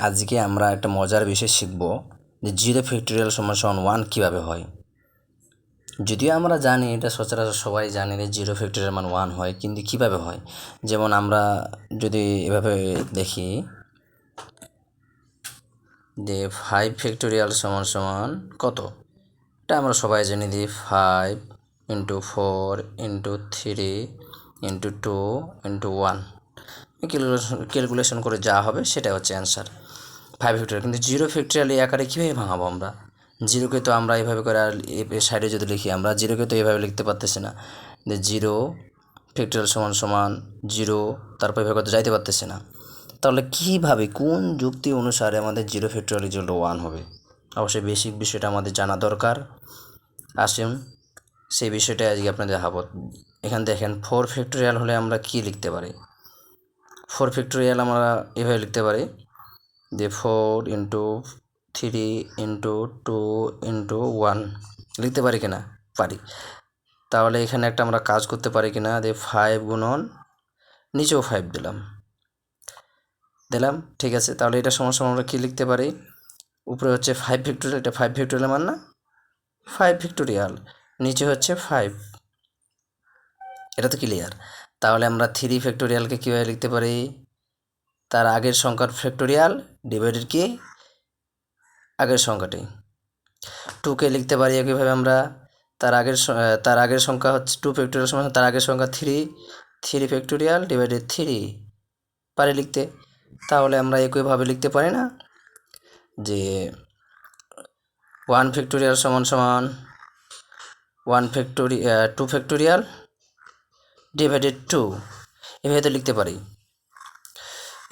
আজকে আমরা একটা মজার বিষয় শিখব যে 0 ফ্যাক্টোরিয়াল = 1 কীভাবে হয়। যদিও আমরা জানি এটা সচরাচর সবাই জানে যে 0 ফ্যাক্টোরিয়াল = 1 হয়, কিন্তু কীভাবে হয়। যেমন আমরা যদি এভাবে দেখি যে 5 ফ্যাক্টোরিয়াল = কত, এটা আমরা সবাই জানি যে 5 × 4 × 3 × 2 × 1 ক্যালকুলেশন করে যা হবে সেটা হচ্ছে অ্যান্সার 5 ফ্যাক্টোরিয়াল। কিন্তু 0 ফ্যাক্টোরিয়াল এই আকারে কীভাবে ভাঙাবো আমরা? জিরোকে তো আমরা এইভাবে করে, আর সাইডে যদি লিখি আমরা জিরোকে তো এইভাবে লিখতে পারতেছি না যে 0 ফ্যাক্টোরিয়াল = 0, তারপর এভাবে করতে যাইতে পারতেছি না। তাহলে কীভাবে, কোন যুক্তি অনুসারে আমাদের 0 ফ্যাক্টোরিয়াল = 1 হবে? অবশ্যই বেসিক বিষয়টা আমাদের জানা দরকার। আসুন সেই বিষয়টা আজকে আপনাদের দেখাবো। এখানে দেখেন 4 ফ্যাক্টোরিয়াল হলে আমরা কি লিখতে পারি। 4 ফ্যাক্টোরিয়াল আমরা এভাবে লিখতে পারি যে 4 × 3 × 2 × 1 লিখতে পারি কিনা? পারি। তাহলে এখানে একটা আমরা কাজ করতে পারি কিনা যে 5 গুণন নিচেও 5 দিলাম, ঠিক আছে। তাহলে এটা সমান আমরা কী লিখতে পারি? উপরে হচ্ছে 5 ফ্যাক্টোরিয়াল, এটা 5 ফ্যাক্টোরিয়াল মান না, 5 ফ্যাক্টোরিয়াল, নিচে হচ্ছে 5, এটা তো ক্লিয়ার। তাহলে আমরা 3 ফ্যাক্টোরিয়ালকে কীভাবে লিখতে পারি? তার আগের সংখ্যার ফ্যাক্টোরিয়াল ডিভাইডেড কি আগের সংখ্যাটি। 2কে লিখতে পারি একইভাবে আমরা, তার আগের সংখ্যা হচ্ছে 2 ফ্যাক্টোরিয়াল = তার আগের সংখ্যা 3 ফ্যাক্টোরিয়াল ডিভাইডেড 3 পারি লিখতে। তাহলে আমরা একইভাবে লিখতে পারি না যে 1 ফ্যাক্টোরিয়াল = 2 ফ্যাক্টোরিয়াল ডিভাইডেড 2, এভাবে তো লিখতে পারি।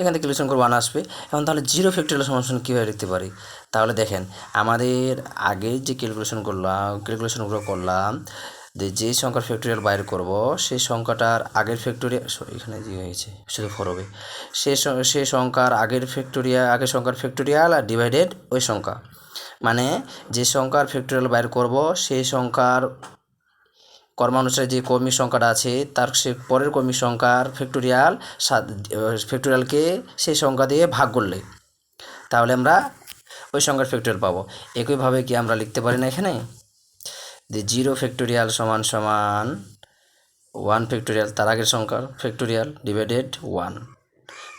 এখান থেকে ক্যালকুলেশন করে 1 আসবে। এখন তাহলে 0 ফ্যাক্টোরিয়াল = কীভাবে লিখতে পারি? তাহলে দেখেন আমাদের আগে যে ক্যালকুলেশনগুলো করলাম যে সংখ্যার ফ্যাক্টোরিয়াল বাইর করব সেই সংখ্যাটার আগের ফ্যাক্টোরিয়াল, এখানে যে হয়েছে শুধু 4 হবে, সেই সংখ্যার আগের সংখ্যার ফ্যাক্টোরিয়াল আর ডিভাইডেড ওই সংখ্যা, মানে যে সংখ্যার ফ্যাক্টোরিয়াল বাইর করব সেই সংখ্যার কর্মানুসারে যে কর্মী সংখ্যাটা আছে তার সে পরের কর্মী সংখ্যার ফ্যাক্টোরিয়ালকে সেই সংখ্যা দিয়ে ভাগ করলে তাহলে আমরা ওই সংখ্যার ফ্যাক্টোরিয়াল পাবো। একইভাবে কি আমরা লিখতে পারি না এখানে যে 0 ফ্যাক্টোরিয়াল = 1 ফ্যাক্টোরিয়াল, তার আগের সংখ্যার ফ্যাক্টোরিয়াল ডিভাইডেড 1।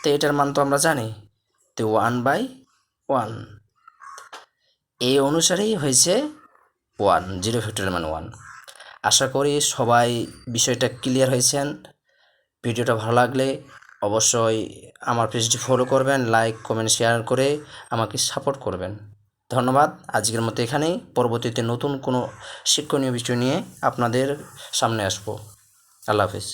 তো এটার মান তো আমরা জানি, তো 1/1 এই অনুসারেই হয়েছে 1, 0 ফ্যাক্টোরিয়াল = 1। আশা করি সবাই বিষয়টা ক্লিয়ার হয়েছেন। ভিডিওটা ভালো লাগলে অবশ্যই আমার পেজটি ফলো করবেন, লাইক কমেন্ট শেয়ার করে আমাকে সাপোর্ট করবেন। ধন্যবাদ। আজকের মতো এখানেই, পরবর্তীতে নতুন কোনো শিক্ষণীয় বিষয় নিয়ে আপনাদের সামনে আসবো। আল্লাহ হাফেজ।